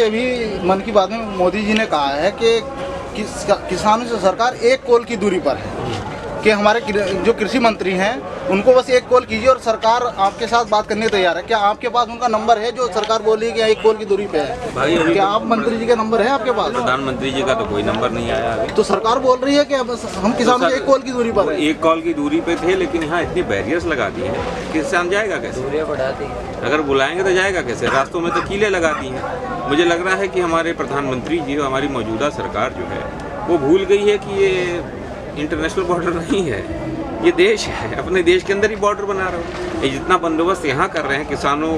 कि अभी मन की बात में मोदी जी ने कहा है कि किसानों से सरकार एक कॉल की दूरी पर है, कि हमारे जो कृषि मंत्री हैं उनको बस एक कॉल कीजिए और सरकार आपके साथ बात करने तैयार है। क्या आपके पास उनका नंबर है जो सरकार बोली कि एक कॉल की दूरी पे है? भाई क्या आप मंत्री जी का नंबर है आपके पास? प्रधानमंत्री जी का तो कोई नंबर नहीं आया अभी। तो सरकार बोल रही है कि हम किसानों से एक कॉल की दूरी पर है। एक कॉल की दूरी पे थे, लेकिन यहाँ इतनी बैरियर्स लगा दिए हैं, किसान जाएगा कैसे? दूरियां बढ़ा दी, अगर बुलाएंगे तो जाएगा कैसे? रास्तों में तो कीले लगा दी हैं। मुझे लग रहा है कि हमारे प्रधानमंत्री जी, हमारी मौजूदा सरकार जो है वो भूल गई है कि ये इंटरनेशनल बॉर्डर नहीं है, ये देश है। अपने देश के अंदर ही बॉर्डर बना रहे हो। ये जितना बंदोबस्त यहाँ कर रहे हैं किसानों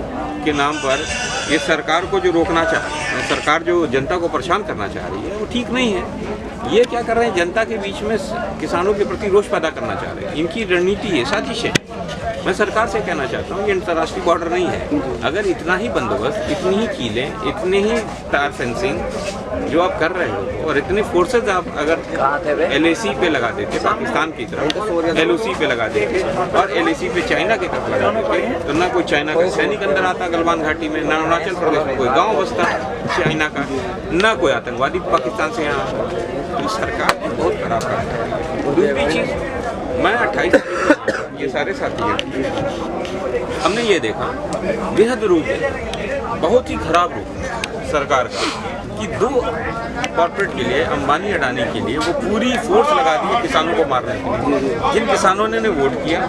के नाम पर, ये सरकार को जो रोकना चाह रही है, सरकार जो जनता को परेशान करना चाह रही है, वो ठीक नहीं है। ये क्या कर रहे हैं, जनता के बीच में किसानों के प्रति रोष पैदा करना चाह रहे हैं। इनकी रणनीति है, साजिश है। मैं सरकार से कहना चाहता हूँ ये अंतर्राष्ट्रीय बॉर्डर नहीं है। अगर इतना ही बंदोबस्त, इतनी ही कीलें, इतने ही तार फेंसिंग जो आप कर रहे हो और इतने फोर्सेज आप अगर LAC पे लगा देते, पाकिस्तान की तरफ LOC पे लगा देते और LAC पे चाइना के तरफ लगा देते, तो ना कोई चाइना का सैनिक अंदर आता गलवान घाटी में, ना अरुणाचल प्रदेश में कोई गाँव बसता चाइना का, ना कोई आतंकवादी पाकिस्तान से यहाँ आता। तो सरकार बहुत खराब काम कर रही है। दूसरी चीज़, मैं 28 ये सारे साथी हैं, हमने ये देखा बेहद रूप है, बहुत ही खराब रूप सरकार का, कि दो कॉर्पोरेट के लिए, अंबानी अडानी के लिए वो पूरी फोर्स लगा दी है किसानों को मारने के लिए। जिन किसानों ने वोट किया,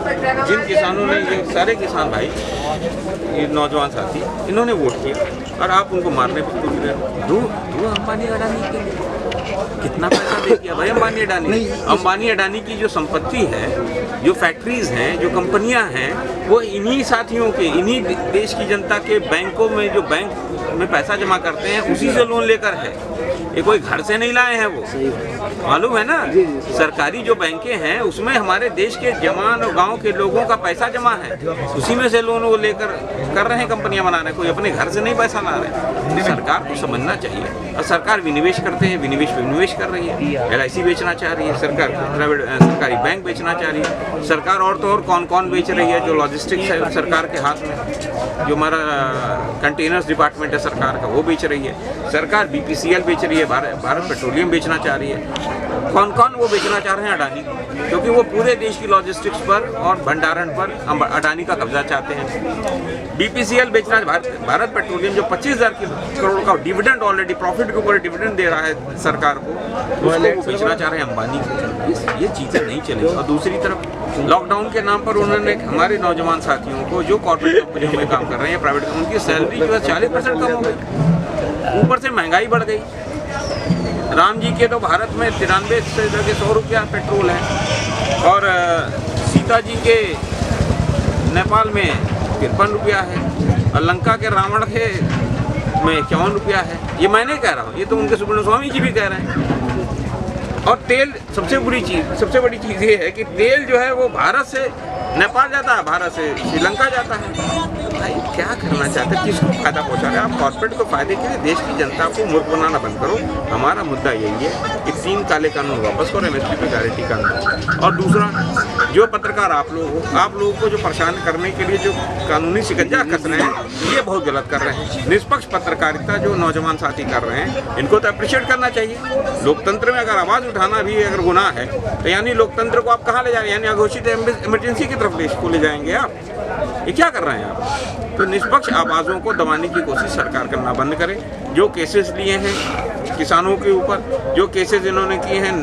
जिन किसानों ने, ये सारे किसान भाई, ये नौजवान साथी, इन्होंने वोट किया और आप उनको मारने पर तुल रहे हो। दो अंबानी अडानी के लिए कितना पैसा दे दिया भाई अंबानी अडानी। अंबानी अडानी की जो संपत्ति है, जो फैक्ट्रीज हैं, जो कंपनियां हैं, वो इन्हीं साथियों के, इन्हीं देश की जनता के बैंकों में, जो बैंक में पैसा जमा करते हैं, उसी से लोन लेकर है। ये कोई घर से नहीं लाए हैं, वो मालूम है ना। सरकारी जो बैंकें हैं उसमें हमारे देश के जवान और गांव के लोगों का पैसा जमा है, उसी में से लोन वो लेकर कर रहे हैं, कंपनियां बना रहे हैं, कोई अपने घर से नहीं पैसा ला रहे हैं। सरकार को समझना चाहिए। और सरकार विनिवेश करते हैं, विनिवेश पे विनिवेश कर रही है, LIC बेचना चाह रही है, सरकार प्राइवेट सरकारी बैंक बेचना चाह रही है सरकार। और तो और कौन कौन बेच रही है, जो लॉजिस्टिक्स है सरकार के हाथ में, जो हमारा कंटेनर्स डिपार्टमेंट है सरकार का, वो बेच रही है सरकार। BPCL बेच रही है, भारत पेट्रोलियम बेचना चाह रही है। कौन कौन वो बेचना चाह रहे हैं? अडानी, क्योंकि वो पूरे देश की लॉजिस्टिक्स पर और भंडारण पर अडानी का कब्जा चाहते हैं। BPCL बेचना, भारत पेट्रोलियम जो 25,000 करोड़ का डिविडेंड ऑलरेडी प्रॉफिट के ऊपर डिविडेंड दे रहा है सरकार को, उसको वो बेचना चाह रहे हैं अंबानी को। ये चीज़ें नहीं चलेगी। और दूसरी तरफ लॉकडाउन के नाम पर उन्होंने हमारे नौजवान साथियों को, जो कॉर्पोरेट कंपनियों में काम कर रहे हैं, प्राइवेट, उनकी सैलरी जो है 40% कम हो गई, ऊपर से महंगाई बढ़ गई। राम जी के तो भारत में 93 से लेकर 100 रुपया पेट्रोल है, और सीता जी के नेपाल में 53 रुपया है, और लंका के रावण के में 51 रुपया है। ये मैं नहीं कह रहा हूँ, ये तो उनके सुब्रमण्य स्वामी जी भी कह रहे हैं। और तेल, सबसे बड़ी चीज़ ये है कि तेल जो है वो भारत से नेपाल जाता है, भारत से श्रीलंका जाता है। भाई क्या करना चाहते हैं, किसको फायदा पहुंचा रहे हैं आप? कॉर्पोरेट को फायदे के लिए देश की जनता को मूर्ख बनाना बंद करो। हमारा मुद्दा यही है कि 3 काले कानून वापस करो, MSP पे गारंटी कानून। और दूसरा, जो पत्रकार आप लोगों को जो परेशान करने के लिए जो कानूनी शिकंजा कस रहे हैं, ये बहुत गलत कर रहे हैं। निष्पक्ष पत्रकारिता जो नौजवान साथी कर रहे हैं, इनको तो अप्रिशिएट करना चाहिए। लोकतंत्र में अगर आवाज़ उठाना भी अगर गुनाह है, तो यानी लोकतंत्र को आप कहाँ ले जा रहे हैं? यानी अघोषित इमरजेंसी की तरफ देश को ले जाएंगे आप? ये क्या कर रहे हैं आप? तो निष्पक्ष आवाज़ों को दबाने की कोशिश सरकार करना बंद करे। जो केसेस लिए हैं किसानों के ऊपर, जो केसेस इन्होंने किए हैं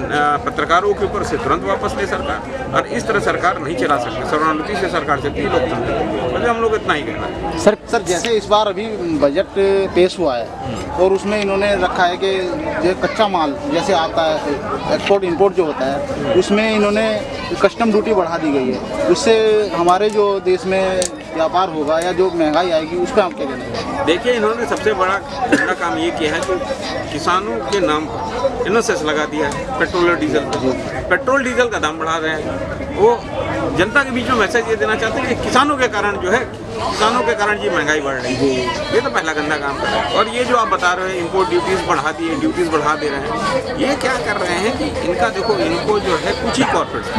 पत्रकारों के ऊपर, से तुरंत वापस ले सरकार। और इस तरह सरकार नहीं चला सकती, सर्वानुमति से सरकार चलती है लोकतंत्र। मतलब हम लोग इतना ही कहना है। सर जैसे इस बार अभी बजट पेश हुआ है और उसमें इन्होंने रखा है कि जो कच्चा माल जैसे आता है, एक्सपोर्ट इंपोर्ट जो होता है, उसमें इन्होंने कस्टम ड्यूटी बढ़ा दी गई है। उससे हमारे जो देश में व्यापार होगा या जो महंगाई आएगी, उस पर आप क्या कहना है? देखिए, इन्होंने सबसे बड़ा काम ये किया है कि किसानों के नाम पर इनसेस लगा दिया है पेट्रोल और डीजल पर। पेट्रोल डीजल का दाम बढ़ा रहे हैं। वो जनता के बीच में मैसेज ये देना चाहते हैं कि किसानों के कारण जो है, किसानों के कारण ये महंगाई बढ़ रही है। ये तो पहला गंदा काम कर रहे हैं। और ये जो आप बता रहे हैं इम्पोर्ट ड्यूटीज़ बढ़ा दिए, ड्यूटीज़ बढ़ा दे रहे हैं, ये क्या कर रहे हैं कि इनका देखो, इनको जो है कुछ ही कॉर्पोरेट्स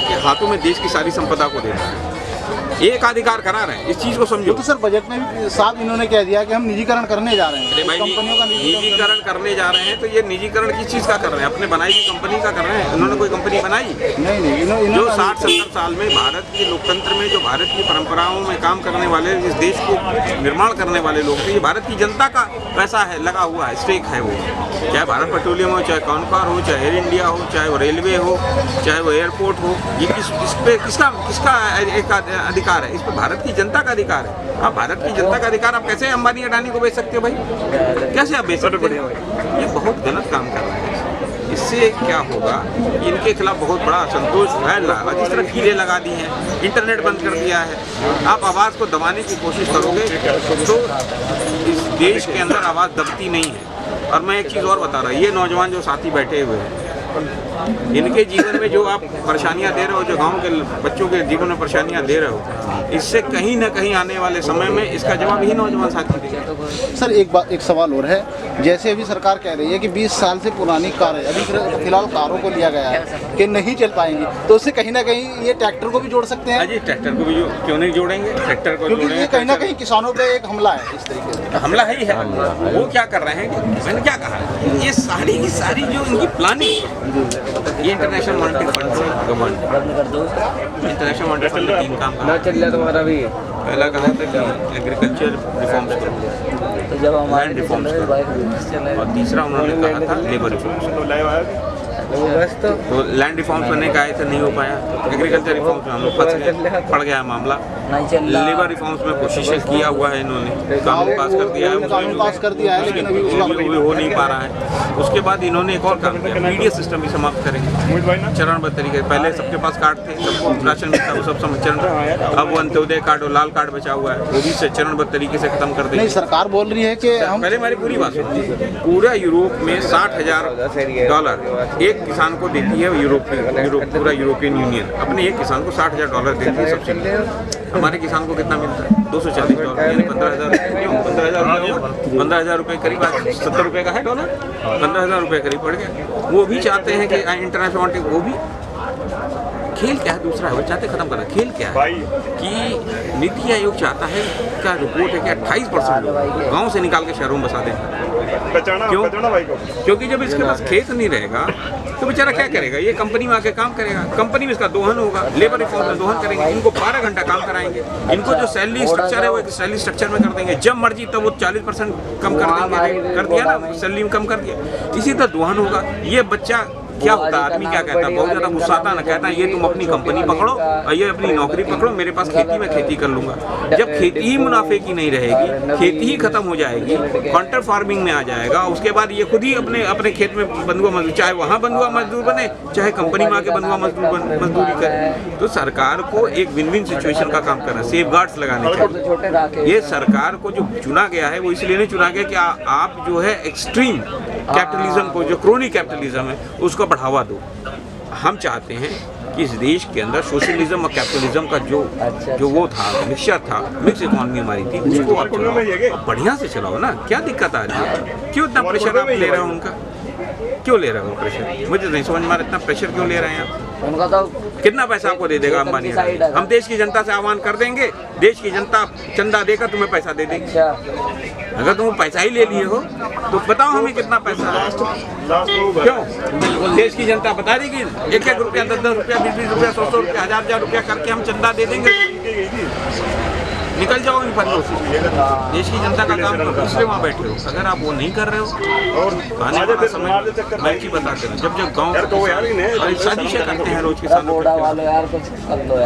के हाथों में देश की सारी संपदा को दे रहा है। एक अधिकार करा रहे हैं, इस चीज को समझो। तो सर बजट में भी साफ इन्होंने कह दिया कि हम निजीकरण करने जा रहे हैं, अरे भाई, कंपनियों का निजीकरण करने जा रहे हैं, तो ये निजीकरण किस चीज का कर रहे हैं? अपने बनाई हुई कंपनी का कर रहे हैं। इन्होंने कोई कंपनी बनाई? नहीं, जो 60-70 साल में भारत के लोकतंत्र में, जो भारत की परंपराओं में काम करने वाले, इस देश को निर्माण करने वाले लोग थे, ये भारत की जनता का पैसा है, लगा हुआ है, स्टेक है वो। चाहे भारत पेट्रोलियम हो, चाहे कॉनकॉर हो, चाहे एयर इंडिया हो, चाहे वो रेलवे हो, चाहे वो एयरपोर्ट हो, ये इस पे किसका एक अधिकार है? इस पर भारत की जनता का अधिकार है। आप भारत की जनता का अधिकार आप कैसे अंबानी अडानी को बेच सकते हो भाई? कैसे आप बेच सकते हो? ये बहुत गलत काम कर रहे हैं। इससे क्या होगा, इनके खिलाफ बहुत बड़ा असंतोष फैल रहा है। जिस तरह कीड़े लगा दिए हैं, इंटरनेट बंद कर दिया है, आप आवाज़ को दबाने की कोशिश करोगे तो इस देश के अंदर आवाज़ दबती नहीं है। और मैं एक चीज़ और बता रहा हूँ, ये नौजवान जो साथी बैठे हुए हैं, इनके जीवन में जो आप परेशानियां दे रहे हो, जो गांव के बच्चों के जीवन में परेशानियां दे रहे हो, इससे कहीं ना कहीं आने वाले समय में इसका जवाब ही नौजवान साथी देंगे। सर एक सवाल और है, जैसे अभी सरकार कह रही है कि 20 साल से पुरानी कार है, अभी फिलहाल कारों को लिया गया है कि नहीं चल पाएंगी, तो उससे कहीं ना कहीं ये ट्रैक्टर को भी जोड़ सकते हैं। जी, ट्रैक्टर को भी क्यों नहीं जोड़ेंगे? ट्रैक्टर को क्योंकि ये कहीं ना कहीं किसानों पे एक हमला है, इस तरीके से हमला ही है। वो क्या कर रहे हैं, मैंने क्या कहा, ये सारी की सारी जो इनकी प्लानिंग, ये इंटरनेशनल मॉनेटरी फंड से गवर्नमेंट, इंटरनेशनल मॉनेटरी फंड ने 3 काम कहा। चल तुम्हारा भी पहला कहा था कि एग्रीकल्चर रिफॉर्म्स करो, तो जब हमारे लैंड रिफॉर्म्स करो, और तीसरा उन्होंने कहा था लेबर रिफॉर्म्स करो। तो लैंड रिफॉर्म्स करने का आए थे, नहीं हो पाया। एग्रीकल्चर रिफॉर्म्स में हम लोग फंस गए, पड़ गया मामला। लेबर रिफॉर्म्स में कोशिशें किया हुआ है इन्होंने, कानून पास कर दिया है, कानून पास कर दिया है, लेकिन अभी उसका हो नहीं पा रहा है। उसके बाद इन्होंने एक और काम किया, मीडिया सिस्टम भी समाप्त करेंगे चरणबद्ध तरीके। पहले सबके पास कार्ड थे, सबको राशन मिलता, वो सब चरण, अब वो अंत्योदय कार्ड और लाल कार्ड बचा हुआ है, वो भी चरणबद्ध तरीके से खत्म कर देंगे। नहीं, सरकार बोल रही है कि हम पहले हमारी पूरी बात सुनो, पूरा यूरोप में $60,000 एक किसान को देती है पूरा यूरोपियन यूनियन अपने एक किसान को $60,000 देती है सब्सिडी। हमारे किसान को कितना मिलता है? $240, यानी 15,000 रुपये करीब, 70 रुपये का है डॉलर, 15,000 रुपये करीब पड़ गया। वो भी चाहते हैं कि इंटरनेशनल, वो भी खेल क्या है, दूसरा है वो चाहते खत्म करना। खेल क्या है कि नीति आयोग चाहता है, क्या रिपोर्ट है कि 28% लोग गाँव से निकाल के शहरों में बसा दें। क्यों? क्योंकि जब इसके पास खेत नहीं रहेगा तो बेचारा क्या करेगा? ये कंपनी में आके काम करेगा, कंपनी में इसका दोहन होगा, लेबर रिफॉर्म में दोहन करेंगे, इनको 12 घंटा काम कराएंगे, इनको जो सैलरी स्ट्रक्चर है वो एक सैलरी स्ट्रक्चर में कर देंगे, जब मर्जी तब वो 40% कम कर देंगे, कर दिया ना, सैलरी में कम कर दिया, इसी तरह दोहन होगा। ये बच्चा क्या होता है, आदमी क्या कहता है, बहुत ज़्यादा गुस्साता ना, कहता है ये तुम अपनी कंपनी पकड़ो और ये अपनी नौकरी पकड़ो, मेरे पास खेती में खेती कर लूँगा। जब खेती ही मुनाफे की नहीं रहेगी, खेती ही खत्म हो जाएगी, कॉन्ट्रैक्ट फार्मिंग में आ जाएगा, उसके बाद ये खुद ही अपने खेत में बंधुआ मजदूर, चाहे वहाँ बंधुआ मजदूर बने, चाहे कंपनी में आके बंधुआ मजदूरी करे। तो सरकार को एक विन विन सिचुएशन का काम करना, सेफ गार्ड्स लगाने चाहिए। ये सरकार को जो चुना गया है वो इसलिए नहीं चुना गया कि आप जो है एक्सट्रीम कैपिटलिज्म को, जो क्रोनी कैपिटलिज्म है, उसको बढ़ावा दो। हम चाहते हैं कि इस देश के अंदर सोशलिज्म और कैपिटलिज्म का जो वो था, मिक्सचर था, मिक्स इकोनॉमी हमारी थी, उसको आप चलाओ, बढ़िया से चलाओ ना। क्या दिक्कत आ रही है? क्यों इतना प्रेशर आप ले रहे हो उनका? क्यों ले रहे हो प्रेशर? मुझे नहीं समझ में आ रहा, इतना प्रेशर क्यों ले रहे हैं आप? उनका तो कितना पैसा आपको दे देगा अंबानी? हम देश की जनता से आह्वान कर देंगे, देश की जनता चंदा देकर तुम्हें पैसा दे देगी। अगर तुम पैसा ही ले लिए हो तो बताओ हमें कितना पैसा है? क्यों? देश की जनता बता देगी, 1-1 रुपया, 10-10 रुपया, 20-20 रुपया, 100-100 रुपया, 1000-1000 रुपया करके हम चंदा दे देंगे। निकल जाओ इन फंडों से, देश की जनता का काम करो, इसलिए वहाँ बैठे हो। अगर आप वो नहीं कर रहे हो और आने वाला समय मैं की बताते हैं, जब गाँव साजिशें करते हैं रोज किसानों के,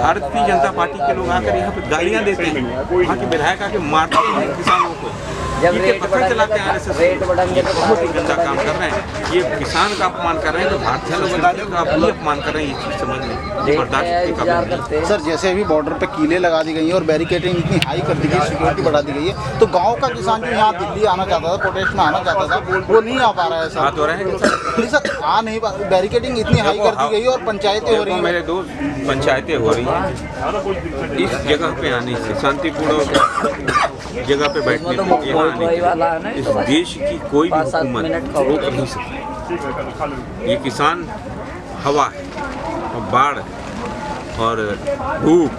भारतीय जनता पार्टी के लोग आकर यहाँ पे गालियाँ देते हैं, वहाँ के विधायक आके मारते हैं किसानों को, जब पत्थर चलाते हैं, रेट बढ़ेंगे तो बहुत ही गंदा काम कर रहे हैं। ये किसान का अपमान कर रहे हैं, तो भारतीय लोग का भी अपमान कर रहे हैं। ये चीज़ समझ में बर्दाश्त। सर जैसे अभी बॉर्डर पे कीलें लगा दी गई हैं और बैरिकेडिंग इतनी हाई कर दी गई, सिक्योरिटी बढ़ा दी गई है, तो गांव का किसान जो यहाँ दिल्ली आना चाहता था, प्रोटेस्ट में आना चाहता था, वो नहीं आ पा रहा है। बात हो रहा है नहीं सर, आ नहीं पा, बैरिकेडिंग इतनी हाई कर दी गई और पंचायतें हो रही हैं। मेरे दोस्त, पंचायतें हो रही हैं, इस जगह पे आने से, शांतिपूर्ण जगह पे बैठने से, यहाँ आने इस देश की कोई भी हुकूमत रोक नहीं सकती। ये किसान हवा है और बाढ़ है और धूप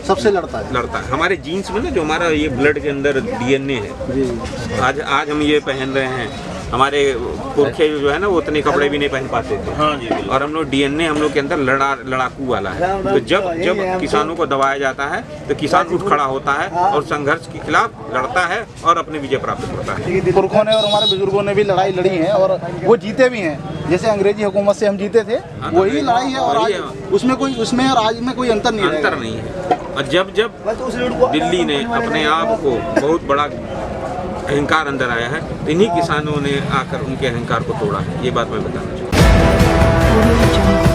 सबसे लड़ता है। हमारे जीन्स में ना जो हमारा ये ब्लड के अंदर डीएनए है, जी आज हम ये पहन रहे हैं, हमारे पुरखे जो है ना वो उतने कपड़े भी नहीं पहन पाते थे। हाँ जी बिल्कुल। और हम लोग डीएनए हम लोग के अंदर लड़ाकू वाला है। तो जब किसानों को दबाया जाता है तो किसान उठ खड़ा होता है और संघर्ष के खिलाफ लड़ता है और अपनी विजय प्राप्त करता है। पुरखों ने और हमारे बुजुर्गों ने भी लड़ाई लड़ी है और वो जीते भी हैं। जैसे अंग्रेजी हुकूमत से हम जीते थे, वही लड़ाई है और आज उसमें और आज में कोई अंतर नहीं है। और जब दिल्ली ने अपने आप को बहुत बड़ा अहंकार अंदर आया है, तो इन्हीं किसानों ने आकर उनके अहंकार को तोड़ा है। ये बात मैं बताना चाहूँगा।